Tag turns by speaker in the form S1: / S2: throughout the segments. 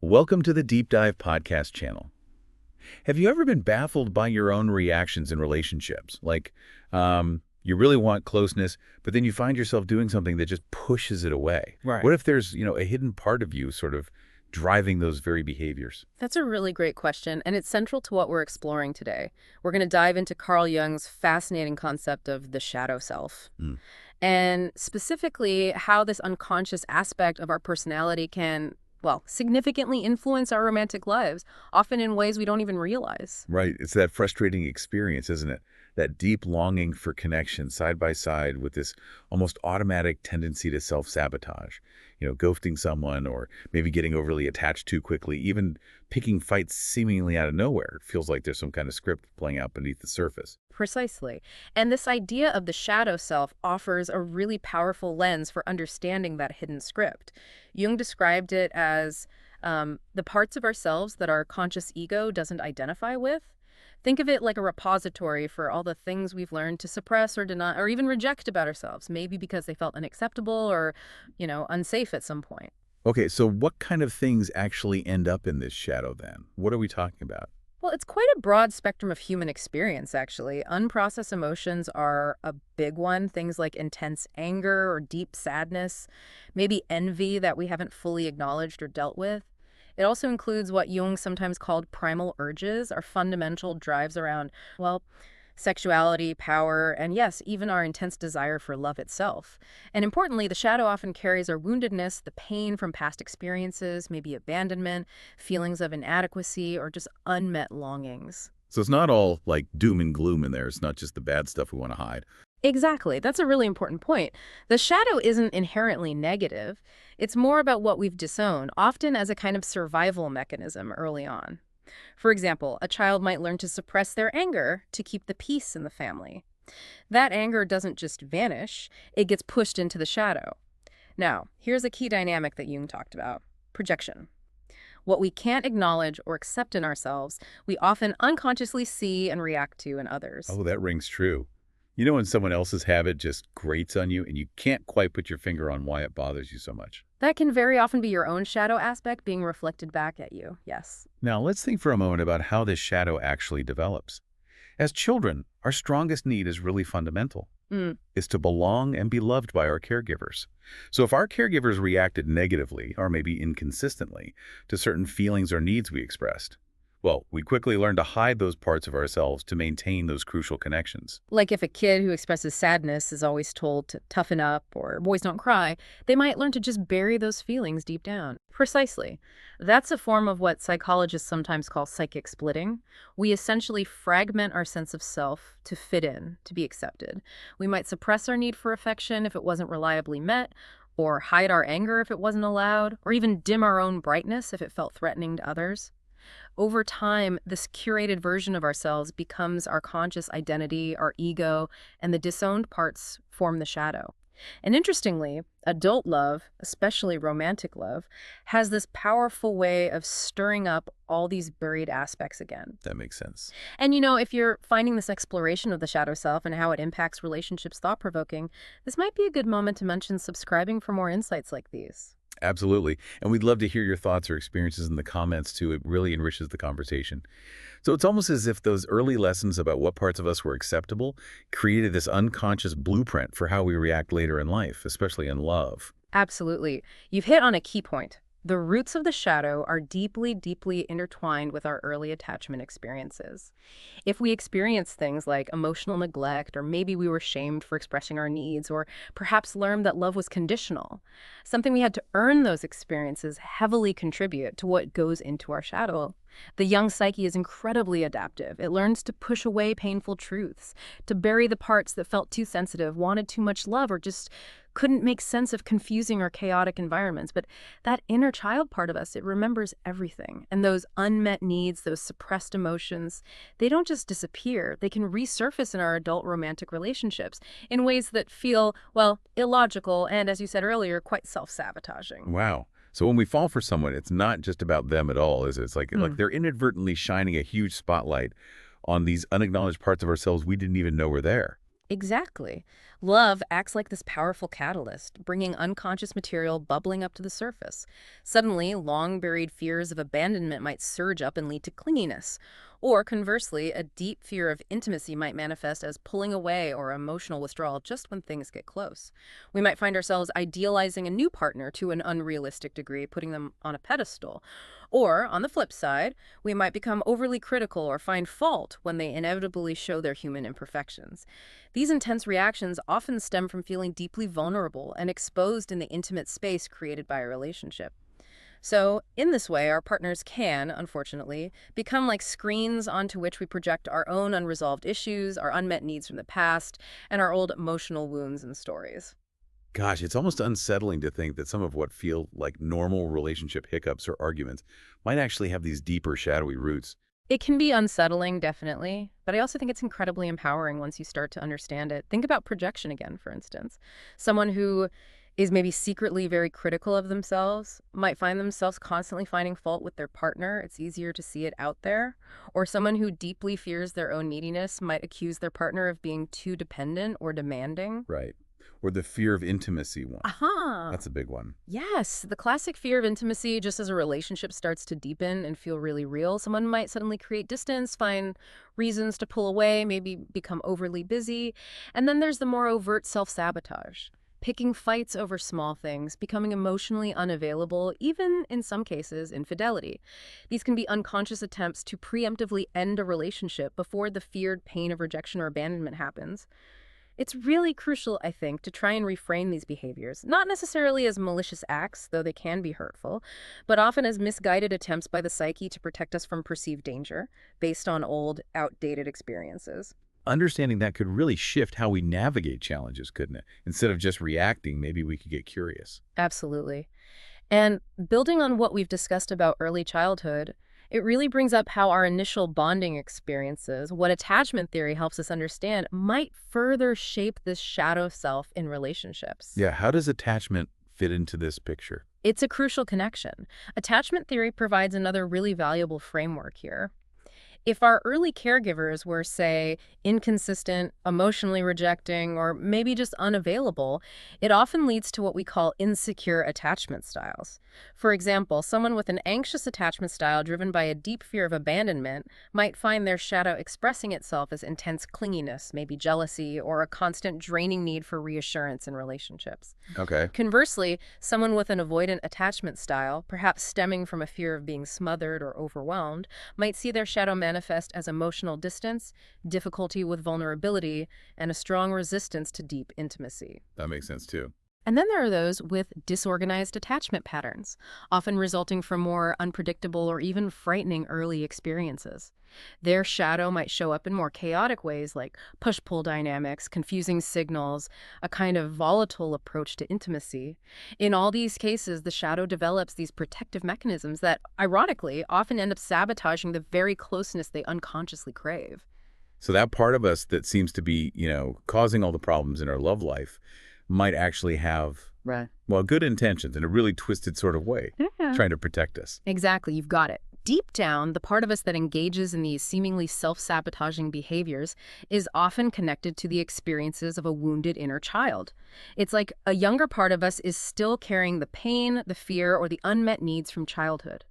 S1: Welcome to the Deep Dive podcast channel. Have you ever been baffled by your own reactions in relationships? You really want closeness, but then you find yourself doing something that just pushes it away.
S2: Right.
S1: What if there's, a hidden part of you sort of driving those very behaviors?
S3: That's a really great question, and it's central to what we're exploring today. We're going to dive into Carl Jung's fascinating concept of the shadow self,
S1: Mm.
S3: and specifically how this unconscious aspect of our personality can, well, significantly influence our romantic lives, often in ways we don't even realize.
S1: Right. It's that frustrating experience, isn't it? That deep longing for connection side by side with this almost automatic tendency to self-sabotage. Ghosting someone or maybe getting overly attached too quickly, even picking fights seemingly out of nowhere. It feels like there's some kind of script playing out beneath the surface.
S3: Precisely. And this idea of the shadow self offers a really powerful lens for understanding that hidden script. Jung described it as the parts of ourselves that our conscious ego doesn't identify with. Think of it like a repository for all the things we've learned to suppress or deny or even reject about ourselves, maybe because they felt unacceptable or, unsafe at some point.
S1: Okay, so what kind of things actually end up in this shadow then? What are we talking about?
S3: Well, it's quite a broad spectrum of human experience, actually. Unprocessed emotions are a big one. Things like intense anger or deep sadness, maybe envy that we haven't fully acknowledged or dealt with. It also includes what Jung sometimes called primal urges, our fundamental drives around, well, sexuality, power, and yes, even our intense desire for love itself. And importantly, the shadow often carries our woundedness, the pain from past experiences, maybe abandonment, feelings of inadequacy, or just unmet longings.
S1: So it's not all like doom and gloom in there. It's not just the bad stuff we want to hide.
S3: Exactly. That's a really important point. The shadow isn't inherently negative. It's more about what we've disowned, often as a kind of survival mechanism early on. For example, a child might learn to suppress their anger to keep the peace in the family. That anger doesn't just vanish, it gets pushed into the shadow. Now, here's a key dynamic that Jung talked about: projection. What we can't acknowledge or accept in ourselves, we often unconsciously see and react to in others.
S1: Oh, that rings true. When someone else's habit just grates on you and you can't quite put your finger on why it bothers you so much.
S3: That can very often be your own shadow aspect being reflected back at you, yes.
S1: Now, let's think for a moment about how this shadow actually develops. As children, our strongest need is really fundamental. Is to belong and be loved by our caregivers. So if our caregivers reacted negatively, or maybe inconsistently, to certain feelings or needs we expressed, well, we quickly learn to hide those parts of ourselves to maintain those crucial connections.
S3: Like if a kid who expresses sadness is always told to toughen up or boys don't cry, they might learn to just bury those feelings deep down. Precisely. That's a form of what psychologists sometimes call psychic splitting. We essentially fragment our sense of self to fit in, to be accepted. We might suppress our need for affection if it wasn't reliably met, or hide our anger if it wasn't allowed, or even dim our own brightness if it felt threatening to others. Over time, this curated version of ourselves becomes our conscious identity, our ego, and the disowned parts form the shadow. And interestingly, adult love, especially romantic love, has this powerful way of stirring up all these buried aspects again.
S1: That makes sense.
S3: And if you're finding this exploration of the shadow self and how it impacts relationships thought-provoking, this might be a good moment to mention subscribing for more insights like these.
S1: Absolutely. And we'd love to hear your thoughts or experiences in the comments, too. It really enriches the conversation. So it's almost as if those early lessons about what parts of us were acceptable created this unconscious blueprint for how we react later in life, especially in love.
S3: Absolutely. You've hit on a key point. The roots of the shadow are deeply, deeply intertwined with our early attachment experiences. If we experience things like emotional neglect, or maybe we were shamed for expressing our needs, or perhaps learned that love was conditional, something we had to earn, those experiences heavily contribute to what goes into our shadow. The young psyche is incredibly adaptive. It learns to push away painful truths, to bury the parts that felt too sensitive, wanted too much love, or just couldn't make sense of confusing or chaotic environments. But that inner child part of us, it remembers everything. And those unmet needs, those suppressed emotions, they don't just disappear. They can resurface in our adult romantic relationships in ways that feel, well, illogical and, as you said earlier, quite self-sabotaging.
S1: Wow. So when we fall for someone, it's not just about them at all, is it? It's like they're inadvertently shining a huge spotlight on these unacknowledged parts of ourselves we didn't even know were there.
S3: Exactly. Love acts like this powerful catalyst, bringing unconscious material bubbling up to the surface. Suddenly, long-buried fears of abandonment might surge up and lead to clinginess. Or conversely, a deep fear of intimacy might manifest as pulling away or emotional withdrawal just when things get close. We might find ourselves idealizing a new partner to an unrealistic degree, putting them on a pedestal. Or, on the flip side, we might become overly critical or find fault when they inevitably show their human imperfections. These intense reactions often stem from feeling deeply vulnerable and exposed in the intimate space created by a relationship. So, in this way, our partners can, unfortunately, become like screens onto which we project our own unresolved issues, our unmet needs from the past, and our old emotional wounds and stories.
S1: Gosh, it's almost unsettling to think that some of what feel like normal relationship hiccups or arguments might actually have these deeper, shadowy roots.
S3: It can be unsettling, definitely, but I also think it's incredibly empowering once you start to understand it. Think about projection again, for instance. Someone who is maybe secretly very critical of themselves might find themselves constantly finding fault with their partner. It's easier to see it out there. Or someone who deeply fears their own neediness might accuse their partner of being too dependent or demanding.
S1: Right. Or the fear of intimacy one.
S3: Aha!
S1: That's a big one.
S3: Yes, the classic fear of intimacy, just as a relationship starts to deepen and feel really real, someone might suddenly create distance, find reasons to pull away, maybe become overly busy. And then there's the more overt self-sabotage. Picking fights over small things, becoming emotionally unavailable, even in some cases, infidelity. These can be unconscious attempts to preemptively end a relationship before the feared pain of rejection or abandonment happens. It's really crucial, I think, to try and reframe these behaviors, not necessarily as malicious acts, though they can be hurtful, but often as misguided attempts by the psyche to protect us from perceived danger, based on old, outdated experiences.
S1: Understanding that could really shift how we navigate challenges, couldn't it? Instead of just reacting, maybe we could get curious.
S3: Absolutely. And building on what we've discussed about early childhood, it really brings up how our initial bonding experiences, what attachment theory helps us understand, might further shape this shadow self in relationships.
S1: Yeah, how does attachment fit into this picture?
S3: It's a crucial connection. Attachment theory provides another really valuable framework here. If our early caregivers were, say, inconsistent, emotionally rejecting, or maybe just unavailable, it often leads to what we call insecure attachment styles. For example, someone with an anxious attachment style driven by a deep fear of abandonment might find their shadow expressing itself as intense clinginess, maybe jealousy, or a constant draining need for reassurance in relationships.
S1: Okay.
S3: Conversely, someone with an avoidant attachment style, perhaps stemming from a fear of being smothered or overwhelmed, might see their shadow manifest as emotional distance, difficulty with vulnerability, and a strong resistance to deep intimacy.
S1: That makes sense too.
S3: And then there are those with disorganized attachment patterns, often resulting from more unpredictable or even frightening early experiences. Their shadow might show up in more chaotic ways like push-pull dynamics, confusing signals, a kind of volatile approach to intimacy. In all these cases, the shadow develops these protective mechanisms that, ironically, often end up sabotaging the very closeness they unconsciously crave.
S1: So that part of us that seems to be, causing all the problems in our love life might actually have,
S3: Right.
S1: well, good intentions in a really twisted sort of way, trying to protect us.
S3: Exactly, you've got it. Deep down, the part of us that engages in these seemingly self-sabotaging behaviors is often connected to the experiences of a wounded inner child. It's like a younger part of us is still carrying the pain, the fear, or the unmet needs from childhood.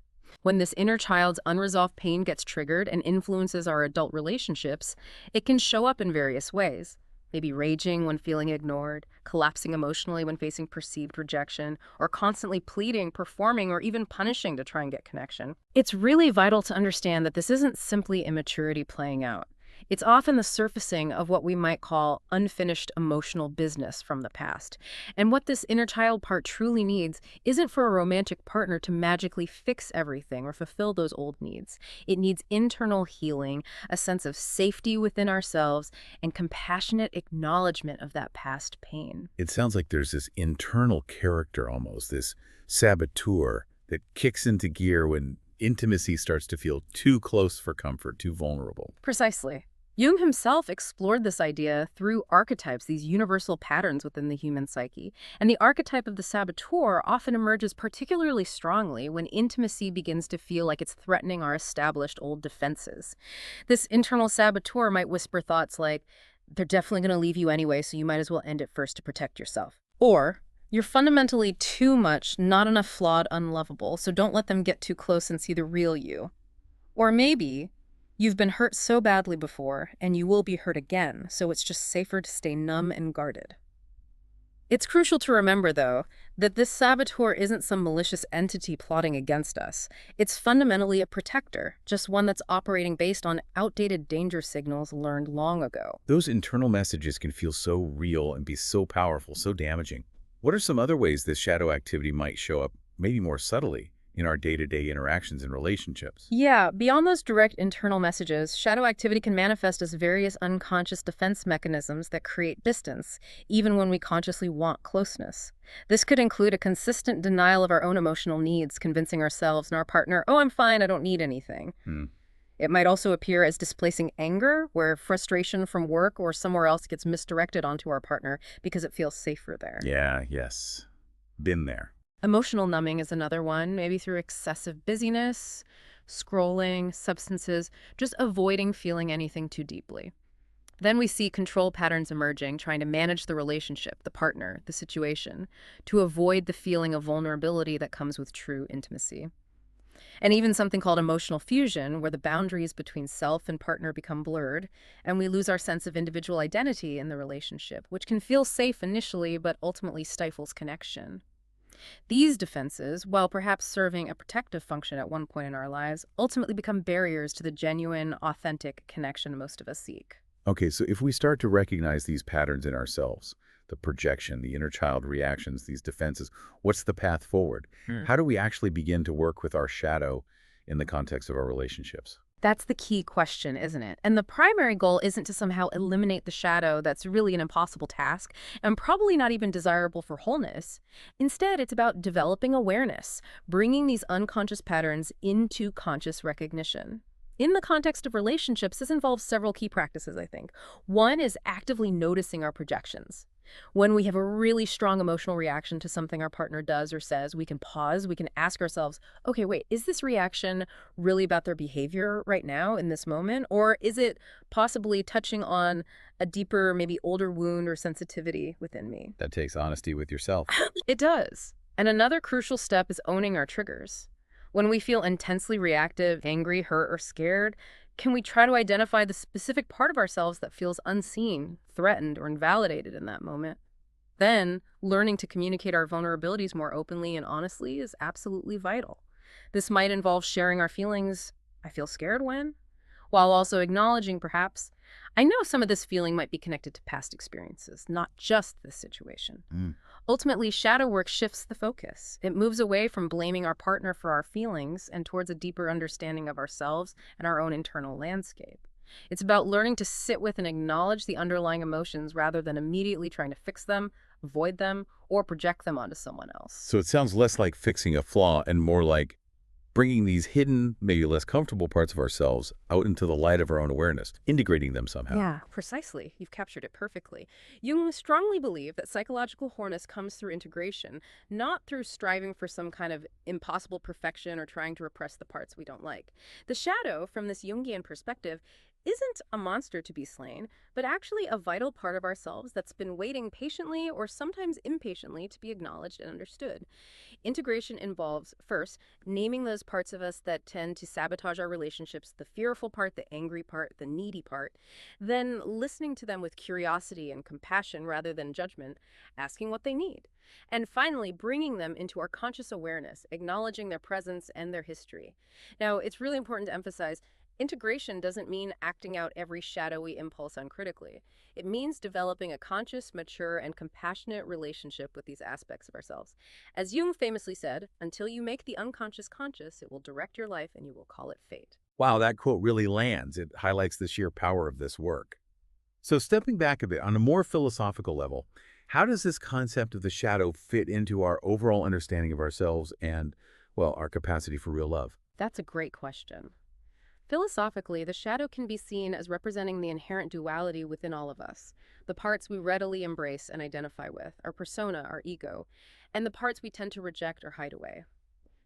S3: When this inner child's unresolved pain gets triggered and influences our adult relationships, it can show up in various ways. Maybe raging when feeling ignored, collapsing emotionally when facing perceived rejection, or constantly pleading, performing, or even punishing to try and get connection. It's really vital to understand that this isn't simply immaturity playing out. It's often the surfacing of what we might call unfinished emotional business from the past. And what this inner child part truly needs isn't for a romantic partner to magically fix everything or fulfill those old needs. It needs internal healing, a sense of safety within ourselves, and compassionate acknowledgement of that past pain.
S1: It sounds like there's this internal character almost, this saboteur that kicks into gear when intimacy starts to feel too close for comfort, too vulnerable.
S3: Precisely. Jung himself explored this idea through archetypes, these universal patterns within the human psyche. And the archetype of the saboteur often emerges particularly strongly when intimacy begins to feel like it's threatening our established old defenses. This internal saboteur might whisper thoughts like, they're definitely going to leave you anyway, so you might as well end it first to protect yourself. Or you're fundamentally too much, not enough flawed, unlovable, so don't let them get too close and see the real you. Or maybe you've been hurt so badly before, and you will be hurt again, so it's just safer to stay numb and guarded. It's crucial to remember, though, that this saboteur isn't some malicious entity plotting against us. It's fundamentally a protector, just one that's operating based on outdated danger signals learned long ago.
S1: Those internal messages can feel so real and be so powerful, so damaging. What are some other ways this shadow activity might show up, maybe more subtly, in our day-to-day interactions and relationships?
S3: Yeah, beyond those direct internal messages, shadow activity can manifest as various unconscious defense mechanisms that create distance, even when we consciously want closeness. This could include a consistent denial of our own emotional needs, convincing ourselves and our partner, oh, I'm fine, I don't need anything. It might also appear as displacing anger, where frustration from work or somewhere else gets misdirected onto our partner because it feels safer there.
S1: Yeah, yes. Been there.
S3: Emotional numbing is another one, maybe through excessive busyness, scrolling, substances, just avoiding feeling anything too deeply. Then we see control patterns emerging, trying to manage the relationship, the partner, the situation, to avoid the feeling of vulnerability that comes with true intimacy. And even something called emotional fusion, where the boundaries between self and partner become blurred, and we lose our sense of individual identity in the relationship, which can feel safe initially, but ultimately stifles connection. These defenses, while perhaps serving a protective function at one point in our lives, ultimately become barriers to the genuine, authentic connection most of us seek.
S1: Okay, so if we start to recognize these patterns in ourselves, the projection, the inner child reactions, these defenses, what's the path forward? How do we actually begin to work with our shadow in the context of our relationships?
S3: That's the key question, isn't it? And the primary goal isn't to somehow eliminate the shadow. That's really an impossible task and probably not even desirable for wholeness. Instead, it's about developing awareness, bringing these unconscious patterns into conscious recognition. In the context of relationships, this involves several key practices, I think. One is actively noticing our projections. When we have a really strong emotional reaction to something our partner does or says, we can pause, we can ask ourselves, okay, wait, is this reaction really about their behavior right now in this moment? Or is it possibly touching on a deeper, maybe older wound or sensitivity within me?
S1: That takes honesty with yourself.
S3: It does. And another crucial step is owning our triggers. When we feel intensely reactive, angry, hurt, or scared, can we try to identify the specific part of ourselves that feels unseen, threatened, or invalidated in that moment? Then, learning to communicate our vulnerabilities more openly and honestly is absolutely vital. This might involve sharing our feelings, I feel scared when, while also acknowledging, perhaps, I know some of this feeling might be connected to past experiences, not just this situation. Ultimately, shadow work shifts the focus. It moves away from blaming our partner for our feelings and towards a deeper understanding of ourselves and our own internal landscape. It's about learning to sit with and acknowledge the underlying emotions rather than immediately trying to fix them, avoid them, or project them onto someone else.
S1: So it sounds less like fixing a flaw and more like bringing these hidden, maybe less comfortable parts of ourselves out into the light of our own awareness, integrating them somehow.
S3: Yeah, precisely. You've captured it perfectly. Jung strongly believed that psychological wholeness comes through integration, not through striving for some kind of impossible perfection or trying to repress the parts we don't like. The shadow, from this Jungian perspective, isn't a monster to be slain, but actually a vital part of ourselves that's been waiting patiently or sometimes impatiently to be acknowledged and understood. Integration involves, first, naming those parts of us that tend to sabotage our relationships, the fearful part, the angry part, the needy part, then listening to them with curiosity and compassion rather than judgment, asking what they need, and finally bringing them into our conscious awareness, acknowledging their presence and their history. Now, it's really important to emphasize integration doesn't mean acting out every shadowy impulse uncritically. It means developing a conscious, mature, and compassionate relationship with these aspects of ourselves. As Jung famously said, until you make the unconscious conscious, it will direct your life and you will call it fate.
S1: Wow, that quote really lands. It highlights the sheer power of this work. So stepping back a bit, on a more philosophical level, how does this concept of the shadow fit into our overall understanding of ourselves and, well, our capacity for real love?
S3: That's a great question. Philosophically, the shadow can be seen as representing the inherent duality within all of us, the parts we readily embrace and identify with, our persona, our ego, and the parts we tend to reject or hide away.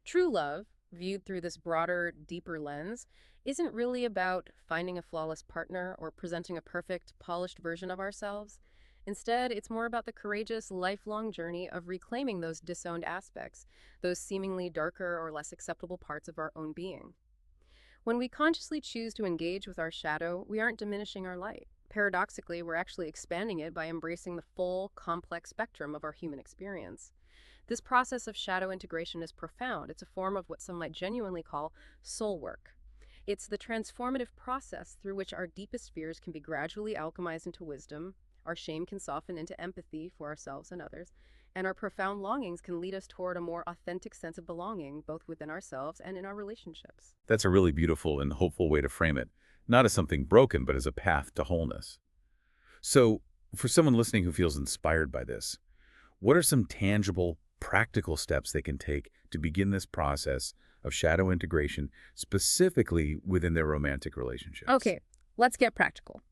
S3: True love, viewed through this broader, deeper lens, isn't really about finding a flawless partner or presenting a perfect, polished version of ourselves. Instead, it's more about the courageous, lifelong journey of reclaiming those disowned aspects, those seemingly darker or less acceptable parts of our own being. When we consciously choose to engage with our shadow, we aren't diminishing our light. Paradoxically, we're actually expanding it by embracing the full, complex spectrum of our human experience. This process of shadow integration is profound. It's a form of what some might genuinely call soul work. It's the transformative process through which our deepest fears can be gradually alchemized into wisdom, our shame can soften into empathy for ourselves and others, and our profound longings can lead us toward a more authentic sense of belonging, both within ourselves and in our relationships.
S1: That's a really beautiful and hopeful way to frame it, not as something broken, but as a path to wholeness. So, for someone listening who feels inspired by this, what are some tangible, practical steps they can take to begin this process of shadow integration, specifically within their romantic relationships?
S3: Okay, let's get practical.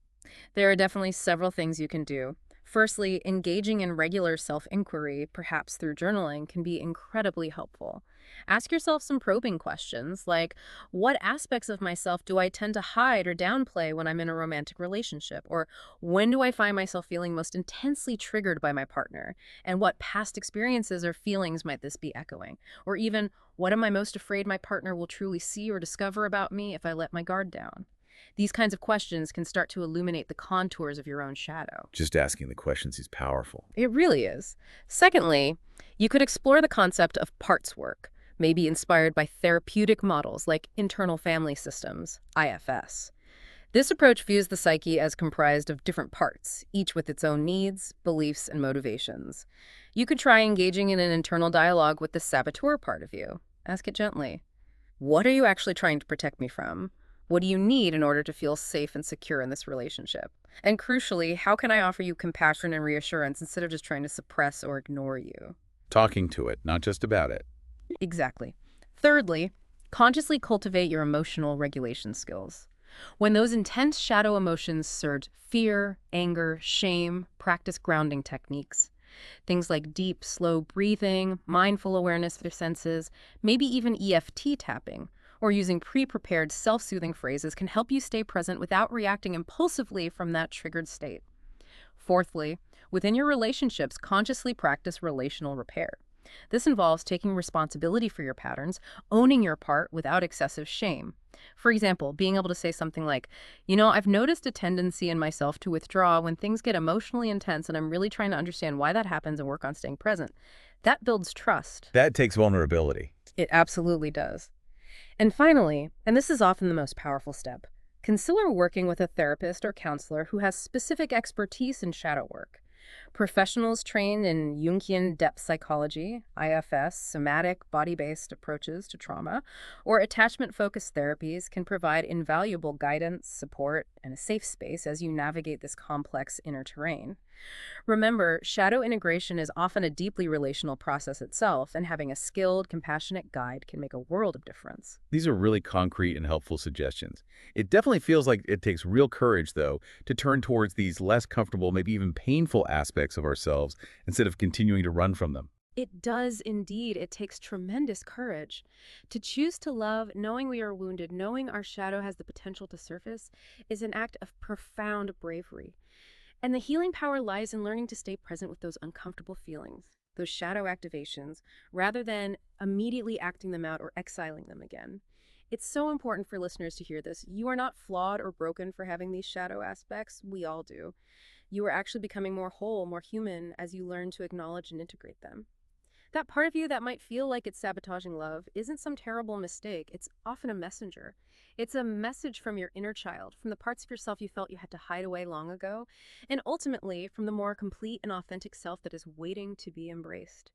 S3: There are definitely several things you can do. Firstly, engaging in regular self-inquiry, perhaps through journaling, can be incredibly helpful. Ask yourself some probing questions like, what aspects of myself do I tend to hide or downplay when I'm in a romantic relationship? Or when do I find myself feeling most intensely triggered by my partner? And what past experiences or feelings might this be echoing? Or even, what am I most afraid my partner will truly see or discover about me if I let my guard down? These kinds of questions can start to illuminate the contours of your own shadow.
S1: Just asking the questions is powerful.
S3: It really is. Secondly, you could explore the concept of parts work, maybe inspired by therapeutic models like internal family systems, IFS. This approach views the psyche as comprised of different parts, each with its own needs, beliefs, and motivations. You could try engaging in an internal dialogue with the saboteur part of you. Ask it gently. What are you actually trying to protect me from? What do you need in order to feel safe and secure in this relationship? And crucially, how can I offer you compassion and reassurance instead of just trying to suppress or ignore you?
S1: Talking to it, not just about it.
S3: Exactly. Thirdly, consciously cultivate your emotional regulation skills. When those intense shadow emotions surge fear, anger, shame, practice grounding techniques. Things like deep, slow breathing, mindful awareness of your senses, maybe even EFT tapping, or using pre-prepared self-soothing phrases can help you stay present without reacting impulsively from that triggered state. Fourthly, within your relationships, consciously practice relational repair. This involves taking responsibility for your patterns, owning your part without excessive shame. For example, being able to say something like, I've noticed a tendency in myself to withdraw when things get emotionally intense, and I'm really trying to understand why that happens and work on staying present. That builds trust.
S1: That takes vulnerability.
S3: It absolutely does. And finally, and this is often the most powerful step, consider working with a therapist or counselor who has specific expertise in shadow work. Professionals trained in Jungian depth psychology, IFS, somatic, body-based approaches to trauma, or attachment-focused therapies can provide invaluable guidance, support, and a safe space as you navigate this complex inner terrain. Remember, shadow integration is often a deeply relational process itself, and having a skilled, compassionate guide can make a world of difference.
S1: These are really concrete and helpful suggestions. It definitely feels like it takes real courage, though, to turn towards these less comfortable, maybe even painful aspects of ourselves instead of continuing to run from them.
S3: It does indeed. It takes tremendous courage. To choose to love, knowing we are wounded, knowing our shadow has the potential to surface, is an act of profound bravery. And the healing power lies in learning to stay present with those uncomfortable feelings, those shadow activations, rather than immediately acting them out or exiling them again. It's so important for listeners to hear this. You are not flawed or broken for having these shadow aspects. We all do. You are actually becoming more whole, more human as you learn to acknowledge and integrate them. That part of you that might feel like it's sabotaging love isn't some terrible mistake. It's often a messenger. It's a message from your inner child, from the parts of yourself you felt you had to hide away long ago, and ultimately from the more complete and authentic self that is waiting to be embraced.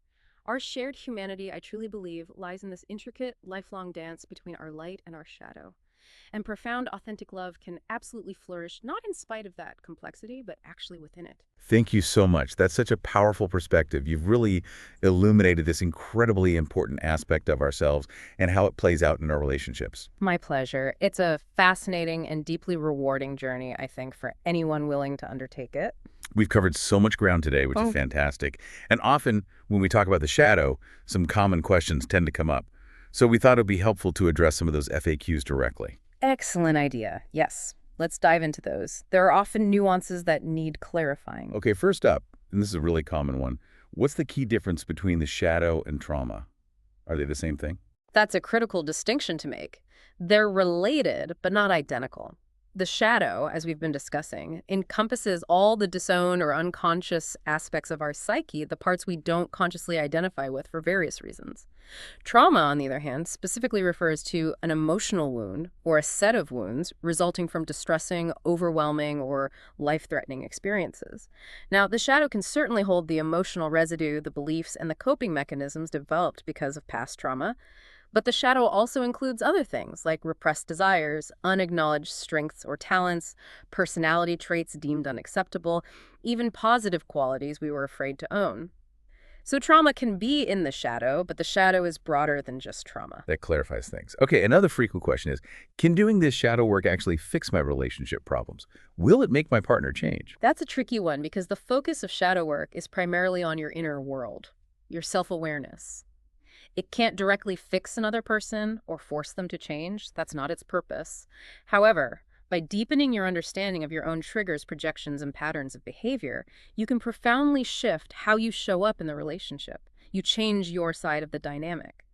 S3: Our shared humanity, I truly believe, lies in this intricate, lifelong dance between our light and our shadow. And profound, authentic love can absolutely flourish, not in spite of that complexity, but actually within it.
S1: Thank you so much. That's such a powerful perspective. You've really illuminated this incredibly important aspect of ourselves and how it plays out in our relationships.
S3: My pleasure. It's a fascinating and deeply rewarding journey, I think, for anyone willing to undertake it.
S1: We've covered so much ground today, which is fantastic. And often when we talk about the shadow, some common questions tend to come up. So we thought it would be helpful to address some of those FAQs directly.
S3: Excellent idea. Yes. Let's dive into those. There are often nuances that need clarifying.
S1: Okay, first up, and this is a really common one, what's the key difference between the shadow and trauma? Are they the same thing?
S3: That's a critical distinction to make. They're related, but not identical. The shadow, as we've been discussing, encompasses all the disowned or unconscious aspects of our psyche, the parts we don't consciously identify with for various reasons. Trauma, on the other hand, specifically refers to an emotional wound or a set of wounds resulting from distressing, overwhelming, or life-threatening experiences. Now, the shadow can certainly hold the emotional residue, the beliefs, and the coping mechanisms developed because of past trauma. But the shadow also includes other things like repressed desires, unacknowledged strengths or talents, personality traits deemed unacceptable, even positive qualities we were afraid to own. So trauma can be in the shadow, but the shadow is broader than just trauma.
S1: That clarifies things. Okay, another frequent question is, can doing this shadow work actually fix my relationship problems? Will it make my partner change?
S3: That's a tricky one because the focus of shadow work is primarily on your inner world, your self-awareness. It can't directly fix another person or force them to change. That's not its purpose. However, by deepening your understanding of your own triggers, projections, and patterns of behavior, you can profoundly shift how you show up in the relationship. You change your side of the dynamic.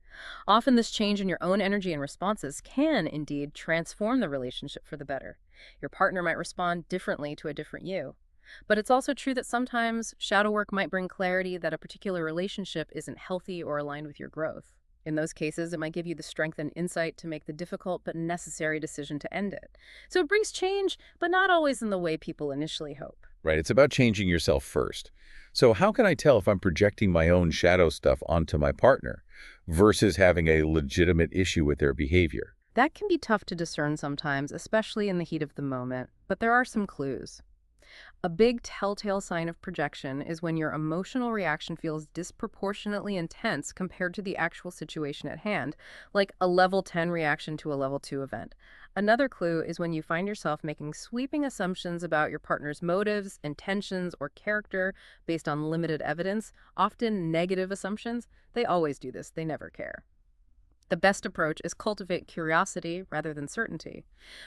S3: Often this change in your own energy and responses can, indeed, transform the relationship for the better. Your partner might respond differently to a different you. But it's also true that sometimes shadow work might bring clarity that a particular relationship isn't healthy or aligned with your growth. In those cases, it might give you the strength and insight to make the difficult but necessary decision to end it. So it brings change, but not always in the way people initially hope.
S1: Right, it's about changing yourself first. So how can I tell if I'm projecting my own shadow stuff onto my partner versus having a legitimate issue with their behavior?
S3: That can be tough to discern sometimes, especially in the heat of the moment, but there are some clues. A big telltale sign of projection is when your emotional reaction feels disproportionately intense compared to the actual situation at hand, like a level 10 reaction to a level 2 event. Another clue is when you find yourself making sweeping assumptions about your partner's motives, intentions, or character based on limited evidence, often negative assumptions. They always do this, they never care. The best approach is cultivate curiosity rather than certainty.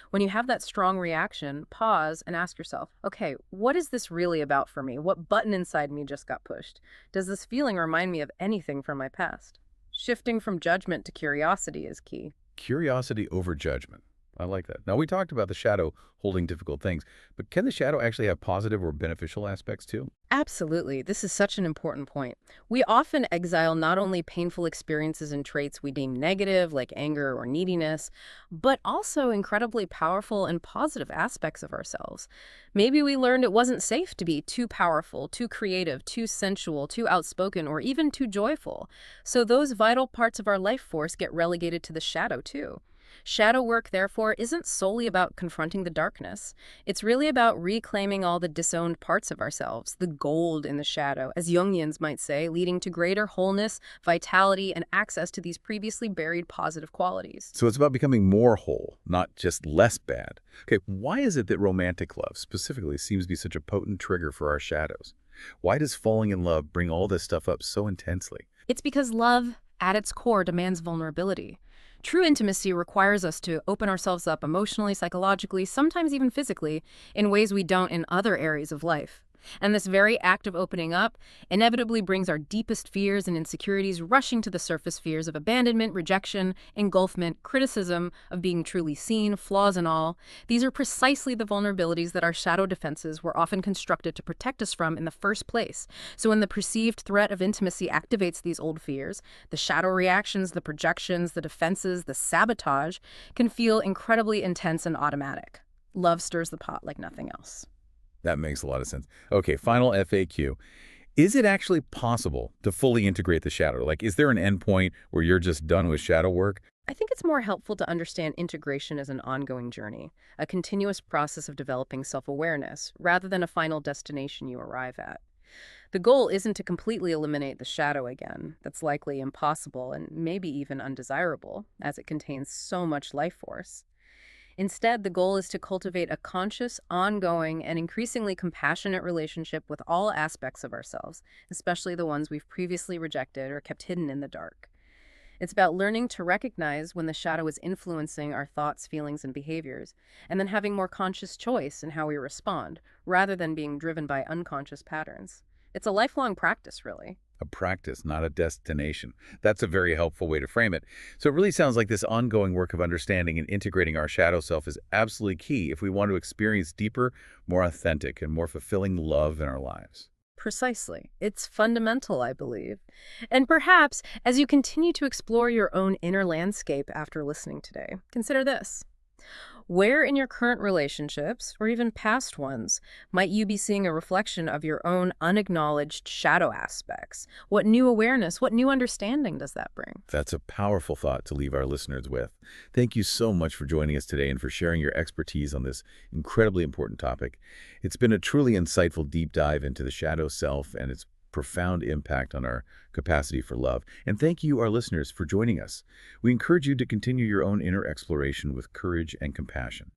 S3: When you have that strong reaction, pause and ask yourself, okay, what is this really about for me? What button inside me just got pushed? Does this feeling remind me of anything from my past? Shifting from judgment to curiosity is key.
S1: Curiosity over judgment. I like that. Now, we talked about the shadow holding difficult things, but can the shadow actually have positive or beneficial aspects too?
S3: Absolutely. This is such an important point. We often exile not only painful experiences and traits we deem negative, like anger or neediness, but also incredibly powerful and positive aspects of ourselves. Maybe we learned it wasn't safe to be too powerful, too creative, too sensual, too outspoken, or even too joyful. So those vital parts of our life force get relegated to the shadow too. Shadow work, therefore, isn't solely about confronting the darkness. It's really about reclaiming all the disowned parts of ourselves, the gold in the shadow, as Jungians might say, leading to greater wholeness, vitality, and access to these previously buried positive qualities.
S1: So it's about becoming more whole, not just less bad. Okay, why is it that romantic love specifically seems to be such a potent trigger for our shadows? Why does falling in love bring all this stuff up so intensely?
S3: It's because love, at its core, demands vulnerability. True intimacy requires us to open ourselves up emotionally, psychologically, sometimes even physically, in ways we don't in other areas of life. And this very act of opening up inevitably brings our deepest fears and insecurities rushing to the surface, fears of abandonment, rejection, engulfment, criticism of being truly seen, flaws and all. These are precisely the vulnerabilities that our shadow defenses were often constructed to protect us from in the first place. So when the perceived threat of intimacy activates these old fears, the shadow reactions, the projections, the defenses, the sabotage can feel incredibly intense and automatic. Love stirs the pot like nothing else.
S1: That makes a lot of sense. Okay, final FAQ. Is it actually possible to fully integrate the shadow? Like, is there an endpoint where you're just done with shadow work?
S3: I think it's more helpful to understand integration as an ongoing journey, a continuous process of developing self-awareness, rather than a final destination you arrive at. The goal isn't to completely eliminate the shadow again. That's likely impossible and maybe even undesirable, as it contains so much life force. Instead, the goal is to cultivate a conscious, ongoing, and increasingly compassionate relationship with all aspects of ourselves, especially the ones we've previously rejected or kept hidden in the dark. It's about learning to recognize when the shadow is influencing our thoughts, feelings, and behaviors, and then having more conscious choice in how we respond, rather than being driven by unconscious patterns. It's a lifelong practice, really.
S1: A practice, not a destination. That's a very helpful way to frame it. So it really sounds like this ongoing work of understanding and integrating our shadow self is absolutely key if we want to experience deeper, more authentic, and more fulfilling love in our lives.
S3: Precisely. It's fundamental, I believe. And perhaps, as you continue to explore your own inner landscape after listening today, consider this. Where in your current relationships, or even past ones, might you be seeing a reflection of your own unacknowledged shadow aspects? What new awareness, what new understanding does that bring?
S1: That's a powerful thought to leave our listeners with. Thank you so much for joining us today and for sharing your expertise on this incredibly important topic. It's been a truly insightful deep dive into the shadow self and its profound impact on our capacity for love. And thank you, our listeners, for joining us. We encourage you to continue your own inner exploration with courage and compassion.